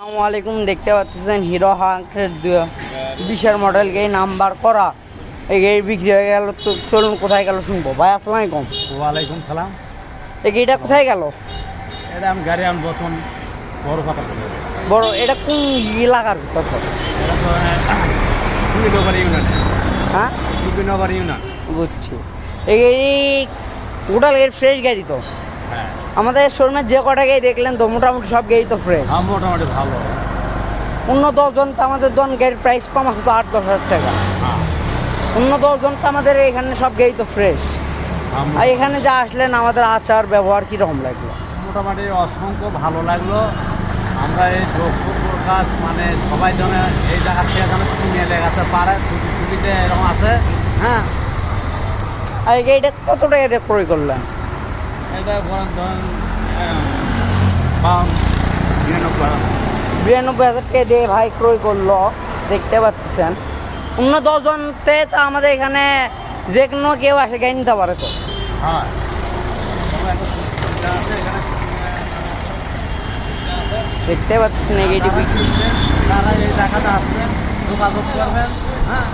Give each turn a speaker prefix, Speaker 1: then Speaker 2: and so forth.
Speaker 1: আসসালামু আলাইকুম। দেখতে পাচ্ছেন হিরো হাঙ্কের 20-এর মডেল গাড়ি নাম্বার করা এই গাড়ি বিক্রি হয়ে গেল। তো চলুন কোথায় গেল শুনবো। ভাই আসসালামু আলাইকুম।
Speaker 2: ওয়ালাইকুম সালাম।
Speaker 1: এই গাড়িটা কোথায় গেল?
Speaker 2: এটা আমি গাড়ি আনবো তখন বড় কথা বলবো।
Speaker 1: বড় এটা কোন এলাকার ভিতর?
Speaker 2: এটা তো সুবিনগর ইউনিয়ন।
Speaker 1: হ্যাঁ,
Speaker 2: সুবিনগর ইউনিয়ন।
Speaker 1: বুঝছি। এই গাড়ি টোটাল গাড়ি ফ্রেশ গাড়ি তো?
Speaker 2: হ্যাঁ,
Speaker 1: আমাদের শোরুমের যে কটা গাড়ি দেখলেন তো মোটামুটি সব গাড়ি তো ফ্রেশ।
Speaker 2: মোটামুটি ভালো।
Speaker 1: অন্য 10 জন তো আমাদের গাড়ির প্রাইস কম আছে তো 8-10 হাজার টাকা।
Speaker 2: হ্যাঁ,
Speaker 1: অন্য 10 জন তো আমাদের এখানে সব গাড়ি তো ফ্রেশ। আর এখানে যা আসলেন আমাদের আচার ব্যবহার কীরকম লাগলো?
Speaker 2: মোটামুটি অসংখ্য ভালো লাগলো। আমরা এই যোগপুর প্রকাশ মানে সবাই জনে এই জায়গা থেকে যেন কিনে লেগাতে পারে, সুবিধে এরকম আছে। হ্যাঁ,
Speaker 1: আর এই গাড়িটা কত টাকা দিয়ে ক্রয় করলেন?
Speaker 2: এটা ধরেন
Speaker 1: 92,000 টাকা দিয়ে ভাই ক্রয় করলো। দেখতে পাচ্ছেন অন্য 10 জনতে তো আমাদের এখানে যে কোনো কেউ আসে গাড়ি নিতে পারে তো।
Speaker 2: হ্যাঁ,
Speaker 1: দেখতে পাচ্ছেন এই গাড়িটি
Speaker 2: তারা এই জায়গাটা আসবেন, যোগাযোগ করবেন। হ্যাঁ,